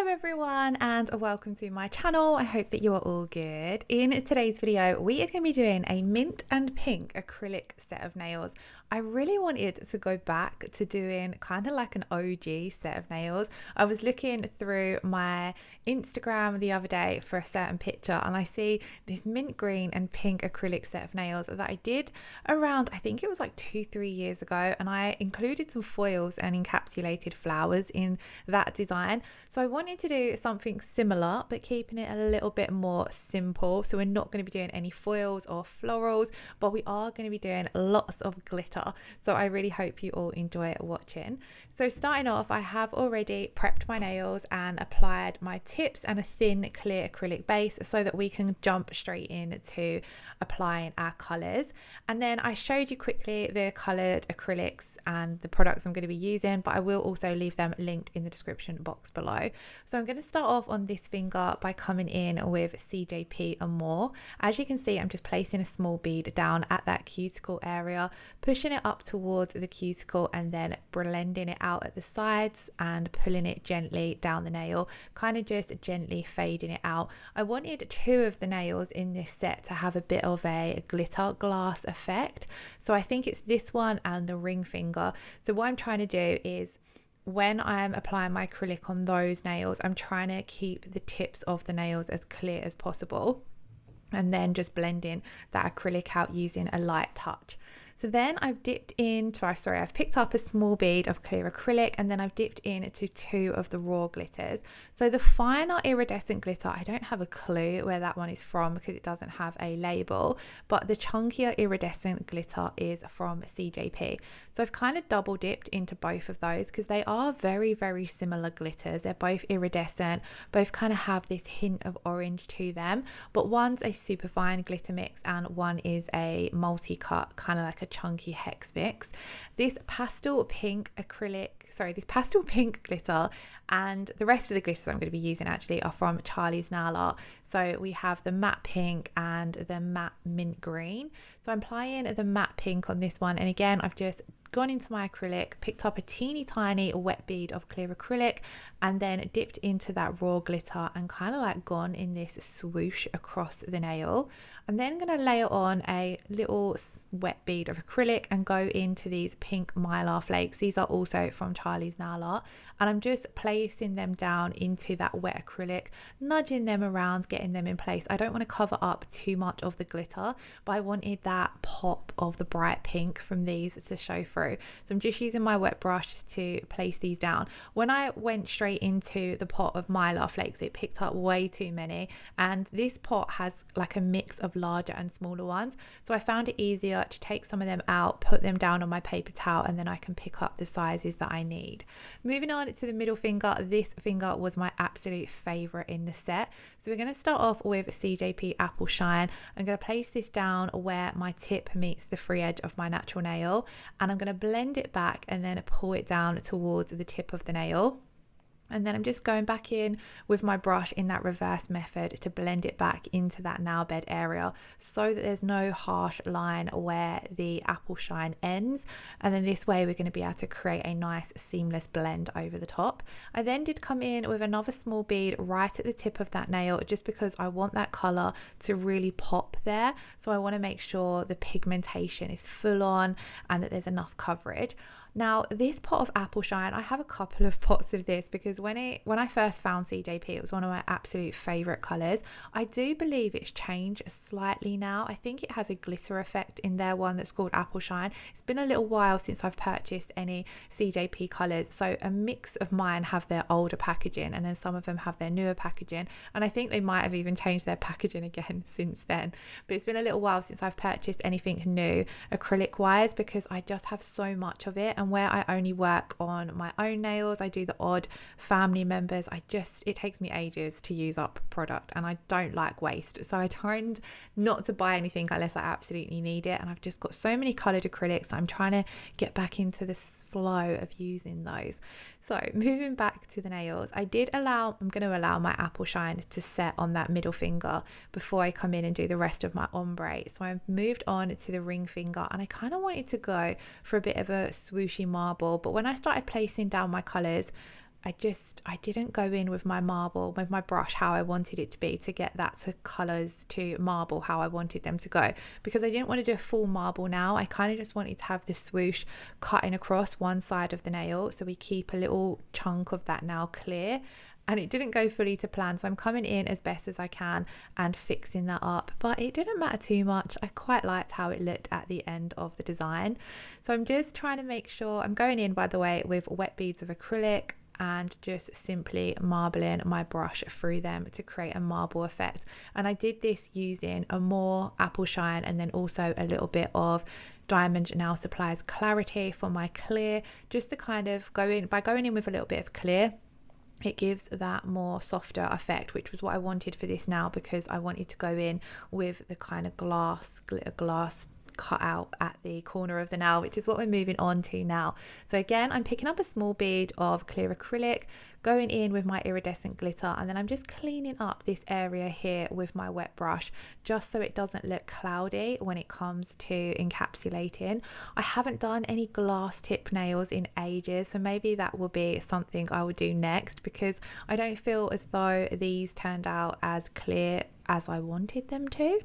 Hello everyone and welcome to my channel. I hope that you are all good. In today's video we are going to be doing a mint and pink acrylic set of nails. I really wanted to go back to doing kind of like an OG set of nails. I was looking through my Instagram the other day for a certain picture and I see this mint green and pink acrylic set of nails that I did around, I think it was like 2-3 years ago, and I included some foils and encapsulated flowers in that design. So I wanted to do something similar but keeping it a little bit more simple. So we're not going to be doing any foils or florals, but we are going to be doing lots of glitter. So I really hope you all enjoy watching. So starting off, I have already prepped my nails and applied my tips and a thin clear acrylic base so that we can jump straight into applying our colours. And then I showed you quickly the coloured acrylics and the products I'm going to be using, but I will also leave them linked in the description box below. So I'm going to start off on this finger by coming in with CJP Amor. As you can see, I'm just placing a small bead down at that cuticle area, pushing it up towards the cuticle and then blending it out at the sides and pulling it gently down the nail, kind of just gently fading it out. I wanted two of the nails in this set to have a bit of a glitter glass effect, so I think it's this one and the ring finger. So what I'm trying to do is, when I'm applying my acrylic on those nails, I'm trying to keep the tips of the nails as clear as possible and then just blending that acrylic out using a light touch. So then I've I've picked up a small bead of clear acrylic and then I've dipped into two of the raw glitters. So the finer iridescent glitter, I don't have a clue where that one is from because it doesn't have a label, but the chunkier iridescent glitter is from CJP. So I've kind of double dipped into both of those because they are very, very similar glitters. They're both iridescent, both kind of have this hint of orange to them, but one's a super fine glitter mix and one is a multi-cut, kind of like a chunky hex mix. This pastel pink glitter and the rest of the glitters I'm going to be using actually are from Charlie's Nail Art. So we have the matte pink and the matte mint green. So I'm applying the matte pink on this one, and again I've just gone into my acrylic, picked up a teeny tiny wet bead of clear acrylic and then dipped into that raw glitter and kind of like gone in this swoosh across the nail. I'm then going to layer on a little wet bead of acrylic and go into these pink mylar flakes. These are also from Charlie's Nail Art, and I'm just placing them down into that wet acrylic, nudging them around, getting them in place. I don't want to cover up too much of the glitter, but I wanted that pop of the bright pink from these to show through. So I'm just using my wet brush to place these down. When I went straight into the pot of mylar flakes, it picked up way too many, and this pot has like a mix of larger and smaller ones, so I found it easier to take some of them out, put them down on my paper towel, and then I can pick up the sizes that I need. Moving on to the middle finger, this finger was my absolute favorite in the set. So we're going to start off with CJP Apple Shine. I'm going to place this down where my tip meets the free edge of my natural nail, and I'm going to blend it back and then pull it down towards the tip of the nail. And then I'm just going back in with my brush in that reverse method to blend it back into that nail bed area so that there's no harsh line where the apple shine ends. And then this way we're going to be able to create a nice seamless blend over the top. I then did come in with another small bead right at the tip of that nail just because I want that color to really pop there. So I want to make sure the pigmentation is full on and that there's enough coverage. Now this pot of apple shine, I have a couple of pots of this because when I first found CJP, it was one of my absolute favorite colors. I do believe it's changed slightly now. I think it has a glitter effect in their one that's called apple shine. It's been a little while since I've purchased any CJP colors, so a mix of mine have their older packaging and then some of them have their newer packaging, and I think they might have even changed their packaging again since then. But it's been a little while since I've purchased anything new acrylic wise because I just have so much of it, and where I only work on my own nails, I do the odd family members, it takes me ages to use up product and I don't like waste, so I try not to buy anything unless I absolutely need it. And I've just got so many coloured acrylics that I'm trying to get back into this flow of using those. So moving back to the nails, I'm going to allow my apple shine to set on that middle finger before I come in and do the rest of my ombre. So I've moved on to the ring finger and I kind of wanted to go for a bit of a swooshy marble, but when I started placing down my colours, I didn't go in with my brush how I wanted it to be, to get that to colours to marble how I wanted them to go, because I didn't want to do a full marble now. I kind of just wanted to have the swoosh cutting across one side of the nail, so we keep a little chunk of that nail clear. And it didn't go fully to plan, so I'm coming in as best as I can and fixing that up, but it didn't matter too much. I quite liked how it looked at the end of the design. So I'm just trying to make sure, I'm going in, by the way, with wet beads of acrylic and just simply marbling my brush through them to create a marble effect. And I did this using Amor, Apple Shine, and then also a little bit of Diamond Nail Supplies Clarity for my clear, just to kind of go in, by going in with a little bit of clear, it gives that more softer effect, which was what I wanted for this now, because I wanted to go in with the kind of glitter glass cut out at the corner of the nail, which is what we're moving on to now. So again, I'm picking up a small bead of clear acrylic, going in with my iridescent glitter, and then I'm just cleaning up this area here with my wet brush, just so it doesn't look cloudy when it comes to encapsulating. I haven't done any glass tip nails in ages, so maybe that will be something I will do next, because I don't feel as though these turned out as clear as I wanted them to.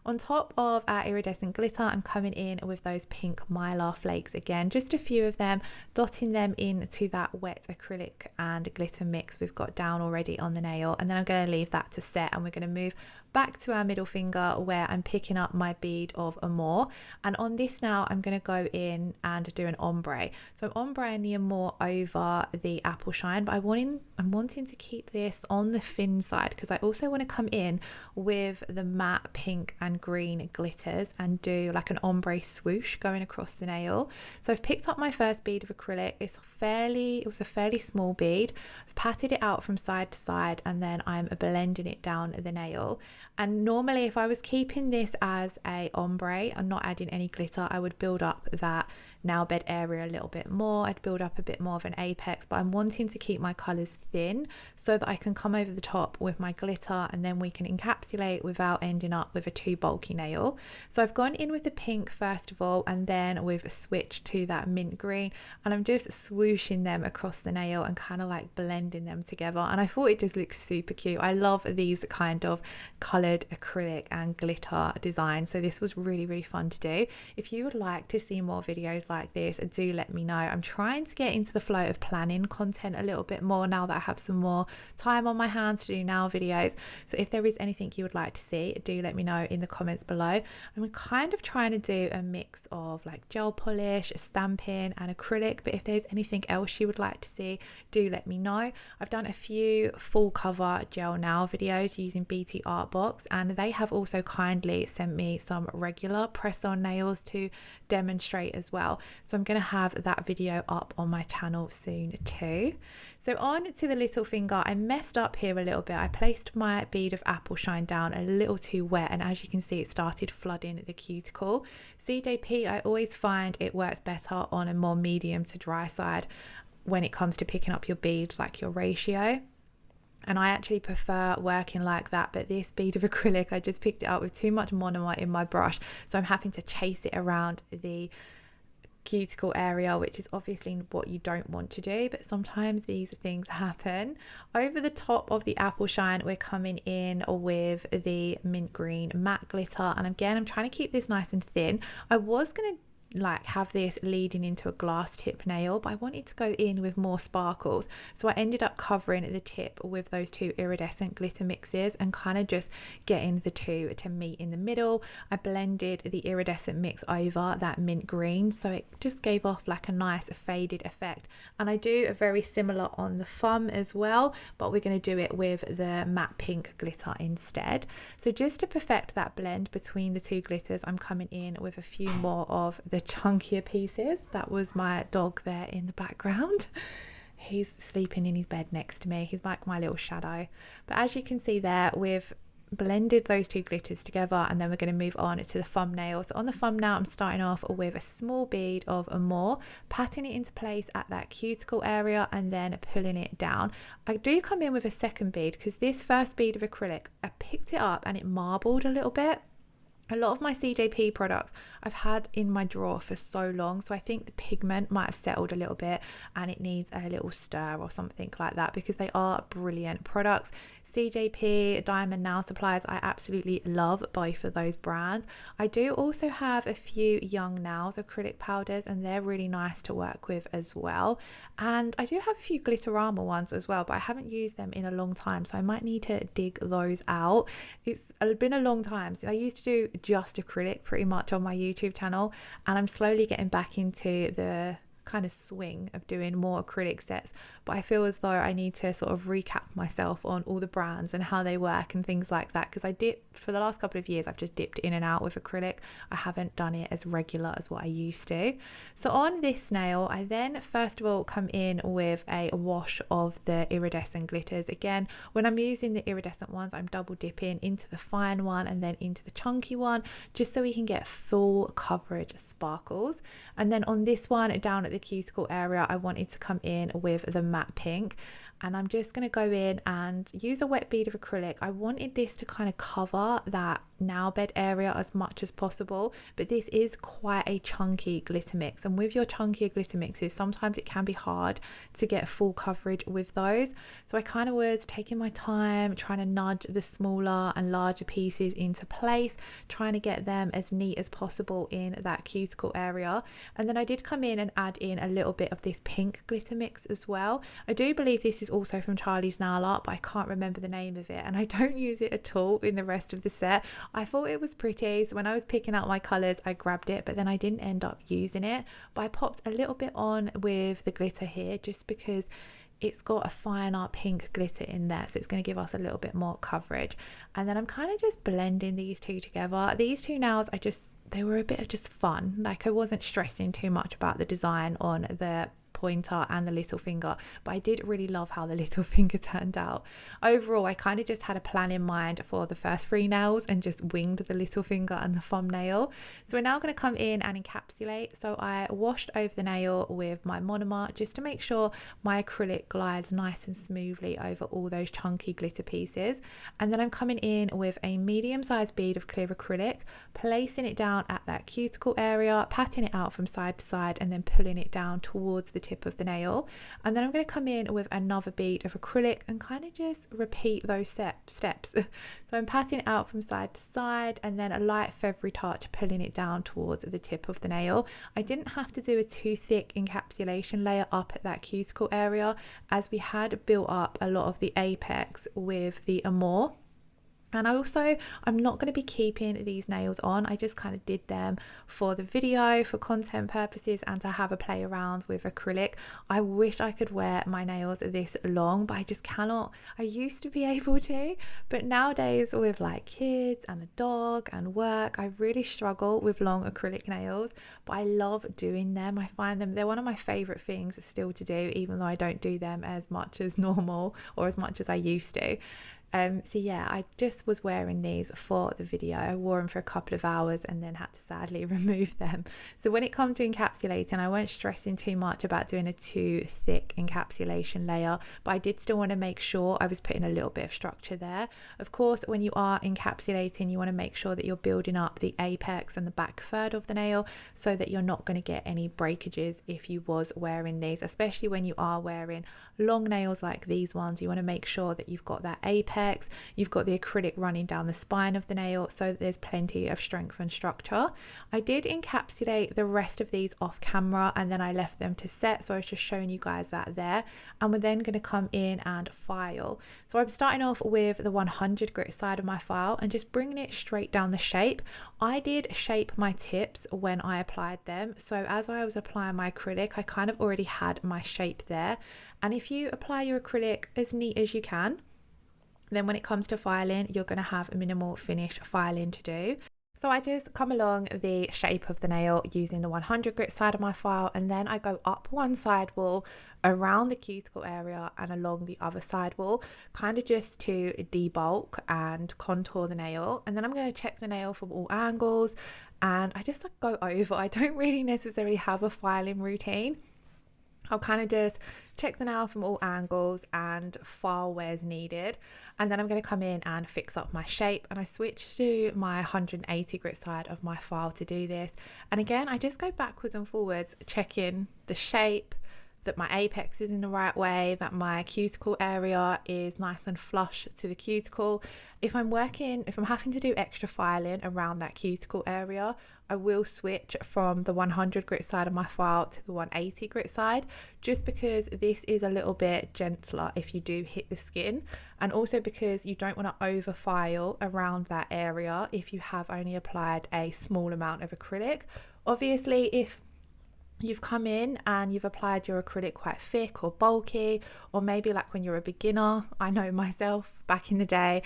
On top of our iridescent glitter, I'm coming in with those pink mylar flakes again, just a few of them, dotting them into that wet acrylic and glitter mix we've got down already on the nail. And then I'm going to leave that to set, and we're going to move back to our middle finger, where I'm picking up my bead of Amor. And on this now, I'm going to go in and do an ombre. So I'm ombreing the Amor over the Apple Shine, but I'm wanting to keep this on the thin side, because I also want to come in with the matte pink and green glitters and do like an ombre swoosh going across the nail. So I've picked up my first bead of acrylic. It was a fairly small bead. I've patted it out from side to side, and then I'm blending it down the nail. And normally, if I was keeping this as a ombre and not adding any glitter, I would build up that nail bed area a little bit more. I'd build up a bit more of an apex, but I'm wanting to keep my colors thin so that I can come over the top with my glitter, and then we can encapsulate without ending up with a too bulky nail. So I've gone in with the pink first of all, and then we've switched to that mint green, and I'm just swooshing them across the nail and kind of like blending them together. And I thought it just looks super cute. I love these kind of colored acrylic and glitter designs, so this was really, really fun to do. If you would like to see more videos like this, do let me know. I'm trying to get into the flow of planning content a little bit more now that I have some more time on my hands to do nail videos. So if there is anything you would like to see, do let me know in the comments below. I'm kind of trying to do a mix of like gel polish, stamping and acrylic, but if there's anything else you would like to see, do let me know. I've done a few full cover gel nail videos using BT Art Box, and they have also kindly sent me some regular press on nails to demonstrate as well. So I'm going to have that video up on my channel soon too. So on to the little finger, I messed up here a little bit. I placed my bead of Apple Shine down a little too wet, and as you can see, it started flooding the cuticle. CJP, I always find it works better on a more medium to dry side when it comes to picking up your bead, like your ratio. And I actually prefer working like that, but this bead of acrylic, I just picked it up with too much monomer in my brush, so I'm having to chase it around the cuticle area, which is obviously what you don't want to do, but sometimes these things happen. Over the top of the Apple Shine, we're coming in with the mint green matte glitter, and again, I'm trying to keep this nice and thin. I was going to like have this leading into a glass tip nail, but I wanted to go in with more sparkles, so I ended up covering the tip with those two iridescent glitter mixes and kind of just getting the two to meet in the middle. I blended the iridescent mix over that mint green, so it just gave off like a nice faded effect. And I do a very similar on the thumb as well, but we're going to do it with the matte pink glitter instead. So just to perfect that blend between the two glitters, I'm coming in with a few more of the chunkier pieces. That was my dog there in the background. He's sleeping in his bed next to me. He's like my little shadow. But as you can see there, we've blended those two glitters together, and then we're going to move on to the thumbnail. So on the thumbnail, I'm starting off with a small bead of Amor, patting it into place at that cuticle area and then pulling it down. I do come in with a second bead because this first bead of acrylic, I picked it up and it marbled a little bit. A lot of my CJP products I've had in my drawer for so long, so I think the pigment might have settled a little bit and it needs a little stir or something like that, because they are brilliant products. CJP, Diamond Nail Supplies, I absolutely love both of those brands. I do also have a few Young Nails acrylic powders, and they're really nice to work with as well. And I do have a few Glitterama ones as well, but I haven't used them in a long time, so I might need to dig those out. It's been a long time since I used to do just acrylic pretty much on my YouTube channel, and I'm slowly getting back into the kind of swing of doing more acrylic sets, but I feel as though I need to sort of recap myself on all the brands and how they work and things like that, because I did for the last couple of years I've just dipped in and out with acrylic. I haven't done it as regular as what I used to. So on this nail, I then first of all come in with a wash of the iridescent glitters. Again, when I'm using the iridescent ones, I'm double dipping into the fine one and then into the chunky one, just so we can get full coverage sparkles. And then on this one down at the cuticle area, I wanted to come in with the matte pink, and I'm just going to go in and use a wet bead of acrylic. I wanted this to kind of cover that nail bed area as much as possible, but this is quite a chunky glitter mix, and with your chunkier glitter mixes sometimes it can be hard to get full coverage with those. So I kind of was taking my time trying to nudge the smaller and larger pieces into place, trying to get them as neat as possible in that cuticle area. And then I did come in and add in a little bit of this pink glitter mix as well. I do believe this is also from Charlie's Nail Art, but I can't remember the name of it, and I don't use it at all in the rest of the set. I thought it was pretty, so when I was picking out my colours I grabbed it, but then I didn't end up using it. But I popped a little bit on with the glitter here just because it's got a finer pink glitter in there, so it's going to give us a little bit more coverage. And then I'm kind of just blending these two together. These two nails, they were a bit of just fun. Like, I wasn't stressing too much about the design on the pointer and the little finger, but I did really love how the little finger turned out. Overall, I kind of just had a plan in mind for the first three nails and just winged the little finger and the thumbnail. So we're now going to come in and encapsulate. So I washed over the nail with my monomer just to make sure my acrylic glides nice and smoothly over all those chunky glitter pieces. And then I'm coming in with a medium-sized bead of clear acrylic, placing it down at that cuticle area, patting it out from side to side, and then pulling it down towards the tip of the nail. And then I'm going to come in with another bead of acrylic and kind of just repeat those steps. So I'm patting it out from side to side, and then a light feathery touch, pulling it down towards the tip of the nail. I didn't have to do a too thick encapsulation layer up at that cuticle area, as we had built up a lot of the apex with the Amor. And I'm not going to be keeping these nails on. I just kind of did them for the video, for content purposes, and to have a play around with acrylic. I wish I could wear my nails this long, but I just cannot. I used to be able to, but nowadays with like kids and a dog and work, I really struggle with long acrylic nails, but I love doing them. I find they're one of my favorite things still to do, even though I don't do them as much as normal or as much as I used to. So yeah, I just was wearing these for the video. I wore them for a couple of hours and then had to sadly remove them. So when it comes to encapsulating, I weren't stressing too much about doing a too thick encapsulation layer, but I did still want to make sure I was putting a little bit of structure there. Of course, when you are encapsulating, you want to make sure that you're building up the apex and the back third of the nail, so that you're not going to get any breakages if you was wearing these, especially when you are wearing long nails like these ones. You want to make sure that you've got that apex, you've got the acrylic running down the spine of the nail, so that there's plenty of strength and structure. I did encapsulate the rest of these off camera, and then I left them to set, so I was just showing you guys that there. And we're then going to come in and file. So I'm starting off with the 100 grit side of my file and just bringing it straight down the shape. I did shape my tips when I applied them, so as I was applying my acrylic, I kind of already had my shape there. And if you apply your acrylic as neat as you can, then when it comes to filing, you're going to have a minimal finish filing to do. So I just come along the shape of the nail using the 100 grit side of my file, and then I go up one side wall, around the cuticle area, and along the other side wall, kind of just to debulk and contour the nail. And then I'm going to check the nail from all angles, and I just go over. I don't really necessarily have a filing routine. I'll kind of just check the nail from all angles and file where's needed, and then I'm going to come in and fix up my shape, and I switch to my 180 grit side of my file to do this. And again, I just go backwards and forwards, checking the shape, that my apex is in the right way, that my cuticle area is nice and flush to the cuticle. If I'm having to do extra filing around that cuticle area, I will switch from the 100 grit side of my file to the 180 grit side, just because this is a little bit gentler if you do hit the skin, and also because you don't want to over file around that area if you have only applied a small amount of acrylic. Obviously, if you've come in and you've applied your acrylic quite thick or bulky, or maybe like when you're a beginner, I know myself back in the day,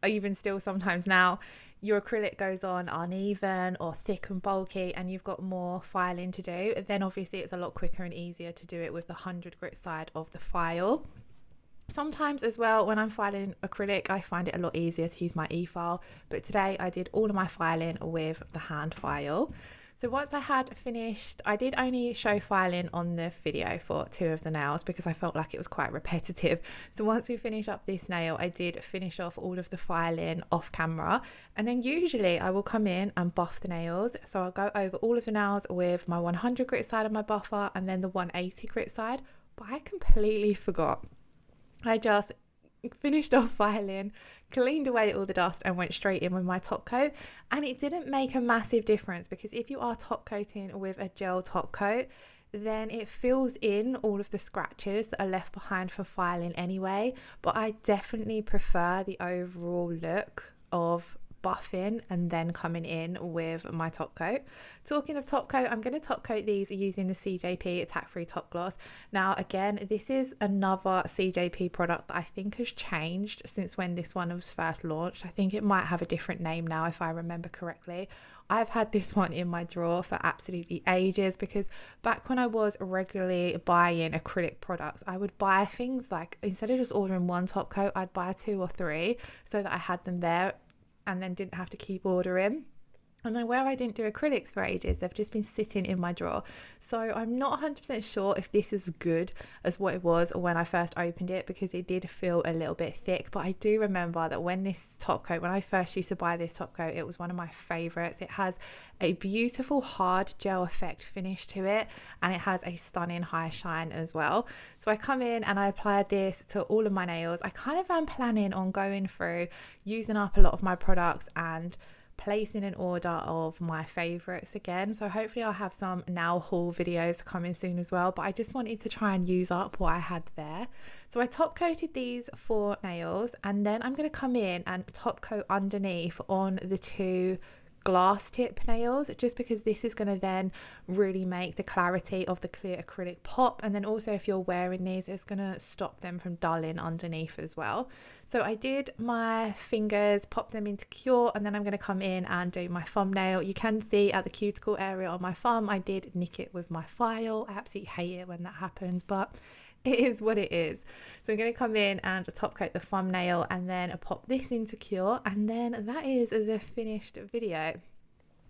even still sometimes now, your acrylic goes on uneven or thick and bulky and you've got more filing to do, then obviously it's a lot quicker and easier to do it with the 100 grit side of the file. Sometimes as well, when I'm filing acrylic, I find it a lot easier to use my e-file, but today I did all of my filing with the hand file. So once I had finished, I did only show filing on the video for 2 of the nails because I felt like it was quite repetitive. So once we finish up this nail, I did finish off all of the filing off camera, and then usually I will come in and buff the nails. So I'll go over all of the nails with my 100 grit side of my buffer and then the 180 grit side, but I completely forgot. I just finished off filing, cleaned away all the dust and went straight in with my top coat, and it didn't make a massive difference because if you are top coating with a gel top coat, then it fills in all of the scratches that are left behind for filing anyway. But I definitely prefer the overall look of buffing and then coming in with my top coat. Talking of top coat, I'm going to top coat these using the CJP Attack Free Top Gloss. Now again, this is another CJP product that I think has changed since when this one was first launched. I think it might have a different name now if I remember correctly. I've had this one in my drawer for absolutely ages because back when I was regularly buying acrylic products, I would buy things like, instead of just ordering one top coat, I'd buy 2 or 3 so that I had them there and then didn't have to keep ordering. And then where I didn't do acrylics for ages, they've just been sitting in my drawer. So I'm not 100% sure if this is good as what it was when I first opened it, because it did feel a little bit thick. But I do remember that when I first used to buy this top coat, it was one of my favorites. It has a beautiful hard gel effect finish to it, and it has a stunning high shine as well. So I come in and I applied this to all of my nails. I kind of am planning on going through, using up a lot of my products and placing an order of my favorites again. So hopefully I'll have some nail haul videos coming soon as well, but I just wanted to try and use up what I had there. So I top coated these 4 nails, and then I'm going to come in and top coat underneath on the 2 glass tip nails, just because this is going to then really make the clarity of the clear acrylic pop, and then also if you're wearing these, it's going to stop them from dulling underneath as well. So I did my fingers, pop them into cure, and then I'm going to come in and do my thumbnail. You can see at the cuticle area on my thumb, I did nick it with my file. I absolutely hate it when that happens, but it is what it is. So I'm going to come in and top coat the thumbnail and then pop this into cure, and then that is the finished video.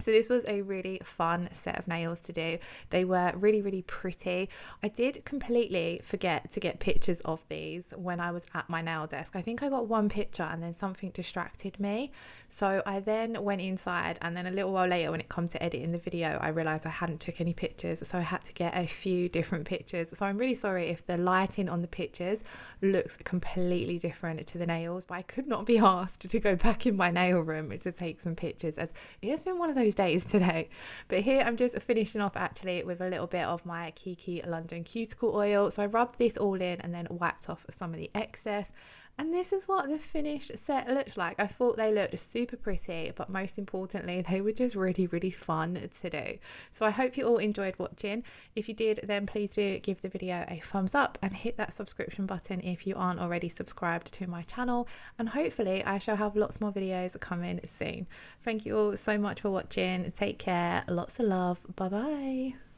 So this was a really fun set of nails to do. They were really, really pretty. I did completely forget to get pictures of these when I was at my nail desk. I think I got one picture and then something distracted me. So I then went inside, and then a little while later when it comes to editing the video, I realized I hadn't took any pictures. So I had to get a few different pictures. So I'm really sorry if the lighting on the pictures looks completely different to the nails, but I could not be asked to go back in my nail room to take some pictures, as it has been one of those days today. But here I'm just finishing off actually with a little bit of my Kiki London cuticle oil. So I rubbed this all in and then wiped off some of the excess, and this is what the finished set looked like. I thought they looked super pretty, but most importantly they were just really, really fun to do. So I hope you all enjoyed watching. If you did, then please do give the video a thumbs up and hit that subscription button if you aren't already subscribed to my channel, and hopefully I shall have lots more videos coming soon. Thank you all so much for watching. Take care, lots of love, bye bye.